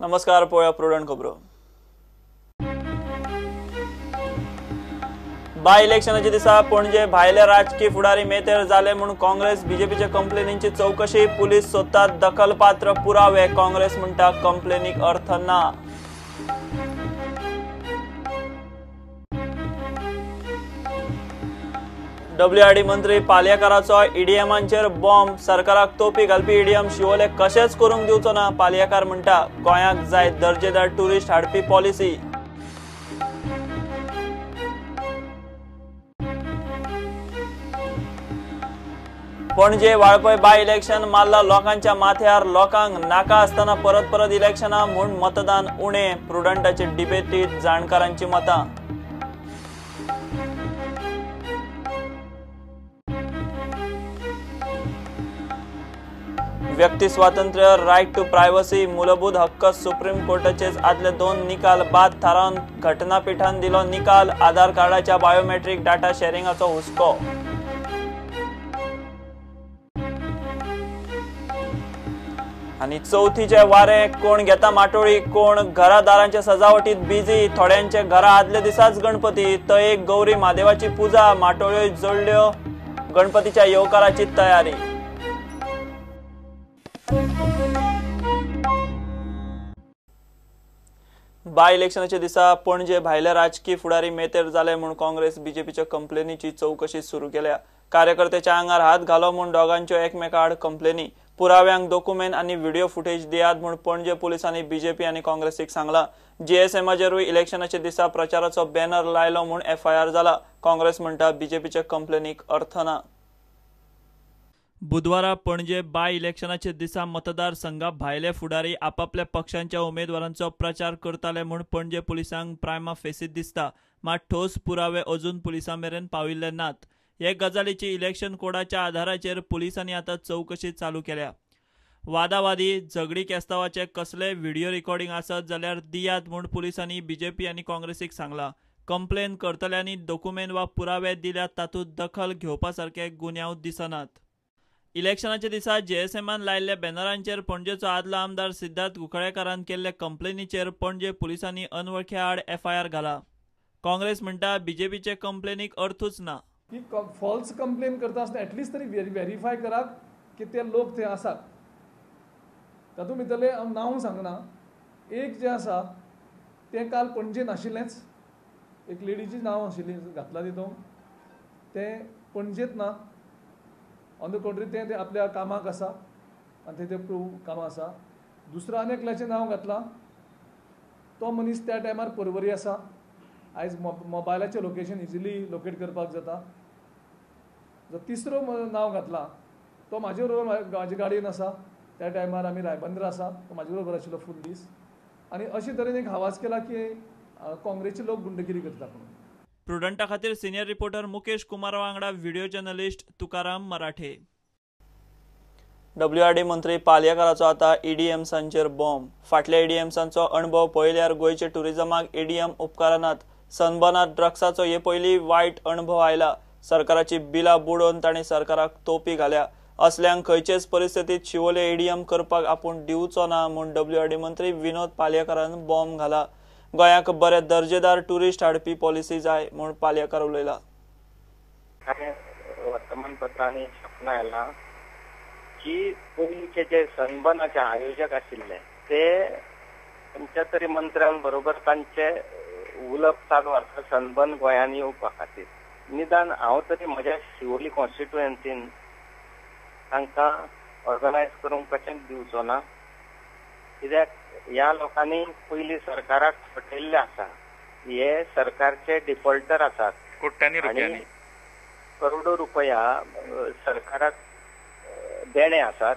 नमस्कार, पळया प्रुडंट खबरो। बाय इलेक्शनाच्या दिसा पणजे भायले राजकीय फुडारी मेतेर जाले म्हणून काँग्रेस बीजेपीच्या कंप्लेनींची चौकशी, पुलीस सोदतात दखलपात्र पुरावे। काँग्रेस म्हणटा कंप्लेनीक अर्थ ना। WRD मंत्री पालयेकाराचो ईडीएमांचेर बॉम्ब, सरकाराक तोपी घालपी ईडीएम शिवोले कशेच करूंक दिवचो ना। पालयेकार म्हणटा गोंयाक जाय दर्जेदार टुरिस्ट हाडपी पॉलिसी। पणजे वाळपय बाय इलेक्शन मारला लोकांच्या माथ्यार, लोकांक नाका आसतना परत परत इलेक्शनां म्हूण मतदान उणे। प्रुडंटाचे डिबेटीत जाणकारांची मतां। व्यक्ती स्वातंत्र्य, रायट टू प्रायव्हसी, मूलभूत हक्क, सुप्रीम कोर्टाचे आदले 2 निकाल बाद थारावन घटनापीठान दिलो निकाल। आधार कार्डाच्या बायोमेट्रीक डाटा शेअरिंगाचो हुस्को। आणि चौथीचे वारे, कोण घेता माटोळी, कोण घरादारांच्या सजावटीत बिझी। थोड्यांचे घरा आदले दिसाच गणपती, तर एक गौरी महादेवाची पूजा, माटोळ्यो जोडल्यो, गणपतीच्या येवकाराची तयारी। बाय इलेक्शनाच्या दिसा पणजे भायले राजकीय फुडारी मेतेर जाले म्हणून काँग्रेस बीजेपीच्या कंप्लेनीची चौकशी सुरू केल्या। कार्यकर्त्याच्या आंगार हात घालो म्हणून दोगांच्यो एकमेकाआड कंप्लेनी, पुराव्यांक डॉक्युमेंट आणि व्हिडिओ फुटेज दियात म्हणून पणजे पुलिसांनी बीजेपी आणि काँग्रेसीक सांगला। जीएसएमाचेरूय इलेक्शनाच्या दिसा प्रचाराचो बॅनर लायलो म्हणून एफआयआर जाला। काँग्रेस म्हणटा बीजेपीच्या कंप्लेनीक अर्थ ना। बुधवारा पणजे बाय इलेक्शनाचे दिसा मतदारसंघा भायले फुडारी आपापल्या पक्षांच्या उमेदवारांचो प्रचार करताले म्हणून पणजे पुलिसांक प्रायमा फेसीत दिसता, मात ठोस पुरावे अजून पुलिसां मेरेन पाविल्ले नात। हे गजालीची इलेक्शन कोडाच्या आधाराचेर पुलिसांनी आता चौकशी चालू केल्या। वादावादी झगडी केस्तावाचे कसले व्हिडिओ रेकॉर्डिंग आसत जाल्यार दियात म्हणून पुलिसांनी बीजेपी आणि काँग्रेसीक सांगला। कंप्लेन करतल्यांनी डॉक्युमेंट वा पुरावे दिल्यात तातूंत दखल घेवपासारखे गुन्यांव दिसनात। इलेक्शनाच्या दिसा जीएसएमान लायल्ल्या बॅनरांचेर पणजेचो आदलो आमदार सिद्धार्थ कुंकळयेकारान केल्ले कंप्लेनीचेर पणजे पुलिसांनी अनवळख्या आड एफआयआर घाला। काँग्रेस म्हणटा बीजेपीचे कंप्लेनीक अर्थूच ना। की फॉल्स कंप्लेन करता आसतना एटलिस्ट तरी व्हेरीफाय करात की ते लोक थंय आसात। तातूंत भितरले हांव नांव सांगना, एक जे आसा तें काल पणजे नाशिल्लेंच, एक लेडीची नांव आशिल्ली घातला तितून, तें पणजेत ना। ऑन द कंट्री ते आपल्या कामाक आसा आनी ते प्रूव कामां आसा। दुसरो आनी एकल्याचें नांव घातलां, तो मनीस त्या टायमार परवरी आसा। आयज मोबायलाचें लोकेशन इजिली लोकेट करपाक जाता। जो तिसरो नांव घातला तो म्हाजे बरोबर म्हाजे गाडयेन आसा, त्या टायमार आमी रायबंदर आसा, तो म्हाजे बरोबर आशिल्लो फूल दीस। आनी अशे तरेन एक आवाज केला की काँग्रेसचे लोक गुंडगिरी करता म्हणून। प्रुडंटा खातीर सिनियर रिपोर्टर मुकेश कुमार वांगडा व्हिडिओ जर्नलिस्ट तुकाराम मराठे। WRD मंत्री पालयेकाराचो आता ईडीएम्सांचेर बॉम्ब। फाटल्या ईडीएम्सांचो अणभव पळयल्यार गोंयचे टुरिजमाक ईडीएम उपकारनात। सनबर्नात ड्रग्साचो हे पयली वायट अणभव आयला। सरकाराची बिलां बुडोवन तांणी सरकाराक तोपी घाल्या। असल्यांक खंयचेच परिस्थितीत शिवोले ईडीएम करपाक आपूण दिवचो ना म्हूण WRD मंत्री विनोद पालयेकारान बॉम्ब घाला। गोंयाक बरे दर्जेदार टुरिस्ट हाडपी पॉलिसी जाय म्हूण पालयेकार उलयला। वर्तमानपत्रांनी छापून आयला की पयलींचे जे सनबर्नाचे आयोजक आशिल्ले ते खंयच्या तरी मंत्र्यां बरोबर तांचे उलप चालू आसा सनबर्न गोंयांत येवपा खातीर। निदान हांव तरी म्हज्या शिवोली कॉन्स्टिट्युएन्सीन तांकां ऑर्गनायज करूंक कशेंच दिवचो ना, कित्याक ह्या लोकांनी पयलीं सरकाराक फटयल्ले आसा। हे सरकारचे डिफॉल्टर आसात, कोट्यांनी रुपयांनी करोडो रुपया सरकाराक देणे आसात।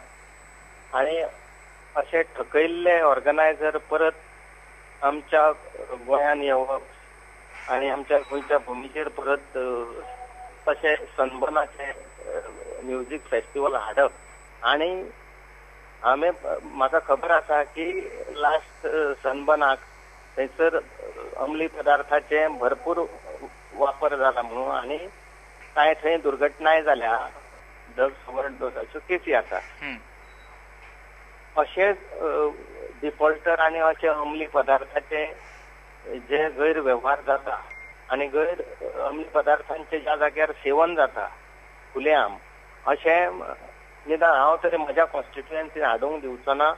आणि असे ठकयल्ले ऑर्गनायझर परत आमच्या गोंयांत येवप आणि आमच्या गोंयच्या भुमीचेर परत तशें सनबर्नाचे म्युझिक फेस्टिवल हाडप। आणि म्हाका खबर आसा की लास्ट सनबर्नाक थंयसर अंमली पदार्थाचे भरपूर वापर जाला म्हणून आनी कांय थंय दुर्घटनाय जाल्या, ड्रग्स ओव्हरडोस अश्यो केसी आसा। अशें डिफॉल्टर आणि असे अंमली पदार्थाचे जे गैरव्यवहार जाता आणि गैर अंमली पदार्थांचे ज्या जाग्यार सेवन जाता खुलेआम अशें निदान हांव तरी म्हज्या कॉन्स्टिट्युएन्सीन हाडूंक दिवचो ना.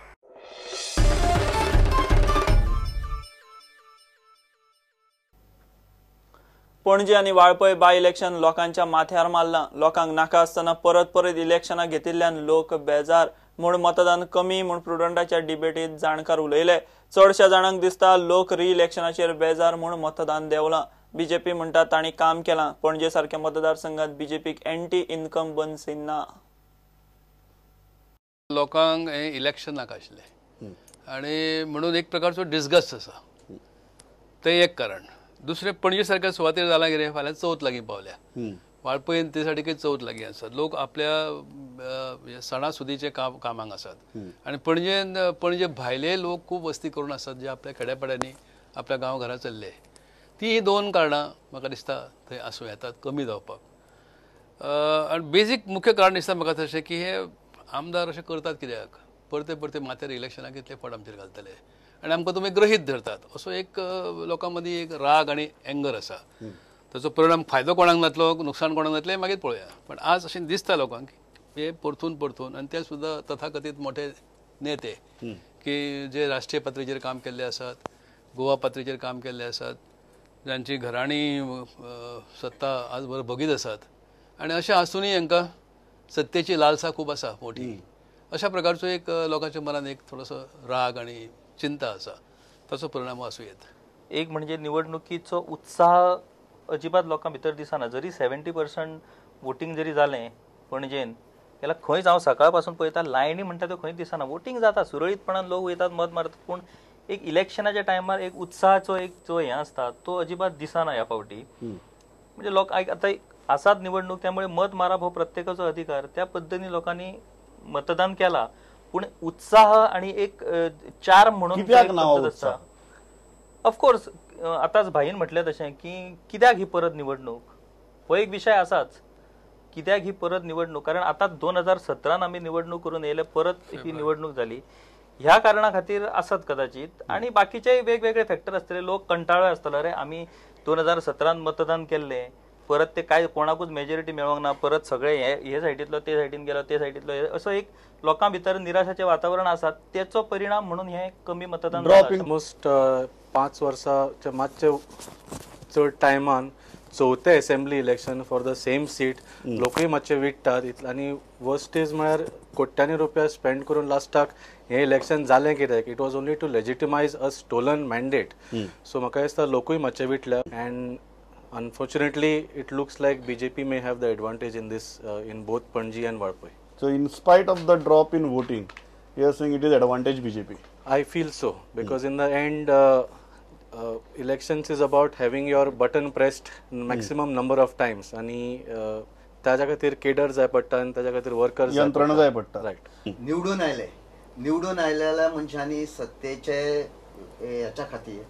पणजी आणि वाळपय बाय इलेक्शन लोकांच्या माथ्यार मारला. लोकांक नाका आसतना परत परत इलेक्शनां घेतिल्ल्यान लोक बेजार म्हूण मतदान कमी म्हूण प्रुडंटाच्या डिबेटीत जाणकार उलयले. चडशा जाणांक दिसता लोक रि इलेक्शनाचेर बेजार म्हूण मतदान देंवलां. बीजेपी म्हणटा तांणी काम केलां. पणजे सारख्या मतदारसंघात बीजेपीक एंटी इन्कम्बन्सी ना. लोकांक हे इलेक्शन नाका आशिल्लें आनी म्हणून एक प्रकारचो डिस्गस्ट आसा तें एक कारण. दुसरें पणजे सारक्या सुवातेर जालां कितें फाल्यां चवथ लागीं पावल्या. वाळपयन ते सायडीकय चवथ लागीं आसात. लोक आपल्या सणासुदीचे कामाक आसात आनी पणजे भायले लोक खूब वस्ती करून आसात जे आपल्या खेड्यापाड्यांनी आपल्या गांवघरां चल्ले. ती दोन कारणां म्हाका दिसता थंय आसूं येतात कमी जावपाक. आनी बेजीक मुख्य कारण दिसता म्हाका तशें की हे आमदार अशें करतात कित्याक परते परते माथ्यार इलेक्शनाक इतले फावट आमचेर घालतले आनी आमकां तुमी ग्रहीत धरतात असो एक लोकां मदीं एक राग आनी एंगर आसा. ताचो परिणाम फायदो कोणाक जातलो नुकसाण कोणाक जातलें मागीर पळोवया. पण आज अशें दिसता लोकांक हे परतून आनी ते सुद्दां तथाकथीत मोठे नेते की जे राष्ट्रीय पातळीचेर काम केल्ले आसात, गोवा पातळीचेर काम केल्ले आसात, जांची घराणी सत्ता आज बरो भोगीत आसात आनी अशें आसूनय हांकां सत्तेची लालसा खूब आसा मोठी. अशा प्रकारचो एक लोकांच्या मनात एक थोडोसो राग आनी चिंता आसा. ताचो परिणाम आसूं येता. एक म्हणजे निवडणुकीचो उत्साह अजिबात लोकां भितर दिसना. जरी 70% वोटींग जरी जालें पणजेन जाल्यार खंयच हांव सकाळ पासून पळयता लायनी म्हणटा त्यो खंयच दिसना. वोटींग जाता सुरळीतपणान लोक वयतात मत मारतात पूण एक इलेक्शनाच्या टायमार एक उत्साहाचो एक जो हें आसता तो अजिबात दिसना ह्या फावटी. म्हणजे लोक आतां आसात निवडणूक त्यामुळे मत मारप हो प्रत्येकाचो अधिकार. त्या पद्दतीने लोकांनी मतदान केला पूण उत्साह आणि एक चार्म म्हणून आसता. ऑफकोर्स आतांच भाईन म्हटलें तशें की कित्याक ही परत निवडणूक हो एक विशय आसाच. कित्याक ही परत निवडणूक कारण आतां 2017 आमी निवडणूक करून येयले परत ही निवडणूक जाली ह्या कारणा खातीर आसत कदाचित. आणि बाकीचे वेगवेगळे फॅक्टर आसतले. लोक कंटाळ्ळे आसतले अरे आमी 2017 मतदान केल्लें परत ते काय कोणाकूच मेजॉरिटी मेळोंक ना परत सगळे हे सायडींतलो ते सायडीन गेलो ते सायडींतलो असो एक लोकां भितर निराशाचें वातावरण आसा. तेचो परिणाम म्हणून हे कमी मतदान ऑलमोस्ट 5 वर्सांचे मातशे चड टायमान चवथे assembly election for the same seat लोकूय मातशे विटतात आनी वर्स्ट इज म्हळ्यार कोट्यांनी रुपया स्पेंड करून लास्टाक हे इलेक्शन जालें कित्याक it was only to legitimise a stolen mandate. So म्हाका दिसता लोकूय मातशे विटल्या and unfortunately it looks like BJP may have the advantage in this in both Panji and Valpai. So in spite of the drop in voting you are saying it is advantage BJP? I feel so because in the end elections is about having your button pressed maximum number of times आणि ताज्या खातीर cadre जाय पडटा आनी ताज्या खातीर workers यंत्रणा जाय पडटा. रायट. निवडून आयलेल्या मनशांनी सत्तेचे ह्याच्या खातीर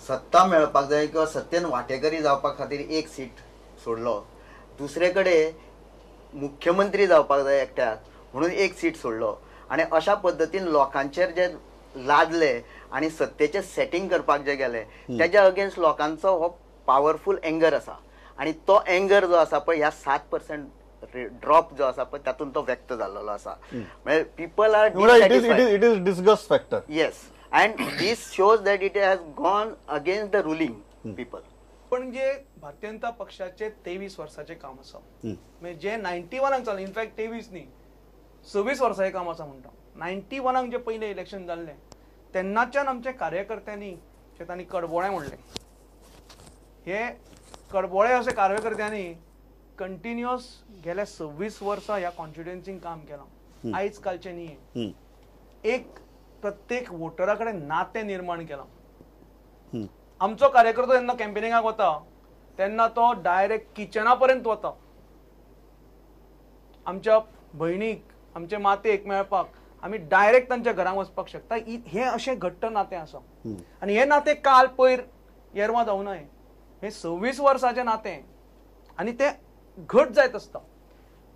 सत्ता मेळपाक जाय किंवा सत्तेन वांटेकरी जावपा खातीर एक सीट सोडलो. दुसरे कडेन मुख्यमंत्री जावपाक जाय एकट्याक म्हणून एक सीट सोडलो आनी अशा पद्दतीन लोकांचेर जे लादले आनी सत्तेचे सेटिंग करपाक जे गेले तेज्या अगेन्स्ट लोकांचो हो पावरफूल एंगर आसा आनी तो एंगर जो आसा पळय ह्या 7% ड्रॉप जो आसा पळय तातूंत तो व्यक्त जाल्लो आसा. म्हणजे people are it is disgust factor. Yes and this shows that it has gone against the ruling people. पण जे भारतीय जनता पक्षाचे 23 वर्साचे काम आसा म्हणजे जे 91 चालले इनफॅक्ट 23 न्ही 26 वर्साचे काम आसा म्हणटा. 91 जे पहिले इलेक्शन जाल्ले तेन्नाच्यान आमच्या कार्यकर्त्यांनी जे तांणी कडबोळे म्हणले हे कडबोळे असे कार्यकर्त्यांनी कंटिन्युअस गेल्या 26 वर्सां ह्या कॉन्स्टिट्युएन्सीन काम केलां. आयज कालचे न्ही एक प्रत्येक वोटरा कडेन नातें निर्माण केलां. आमचो कार्यकर्तो जेन्ना कॅम्पेनिंगाक वता तेन्ना तो डायरेक्ट किचना पर्यंत वता. आमच्या भयणीक आमच्या मातेक मेळपाक आमी डायरेक्ट तांच्या घरांत वचपाक शकता. हे अशें घट्ट नातें आसा आनी हे नातें काल पयर येरवां जावं न्हय. हे 26 वर्साचें नातें आनी तें घट जायत आसता.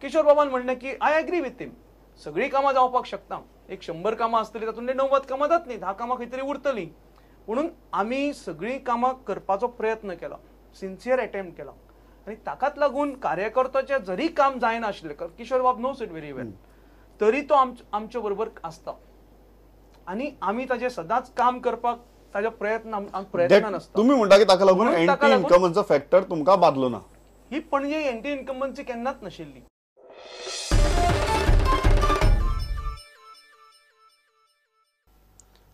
किशोर बाबान म्हणलें की आय एग्री विथ हिम सगळीं कामां जावपाक शकता एक 100 कामां आसतली तातूंतली 90 कामां जातली, 10 कामां खंय तरी उरतली. म्हणून आमी सगळीं कामां करपाचो प्रयत्न केलो, सिन्सियर अटेम्प्ट केलो आनी ताकाच लागून कार्यकर्त्याचें जरी काम जायनाशिल्लें, किशोर बाब नोस इट व्हेरी वेल, तरी तो आमचे बरोबर आसता आनी आमी ताजें सदांच काम करपाक ताजे प्रयत्नान आसता. तुम्ही म्हणटा की ताका लागून म्हणून ताका एंटी लागून- इन्कमचा फॅक्टर तुमकां बादलो ना. ही पणजे एंटी इन्कमन्सी केन्नाच नाशिल्ली.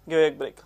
घेऊ एक ब्रेक.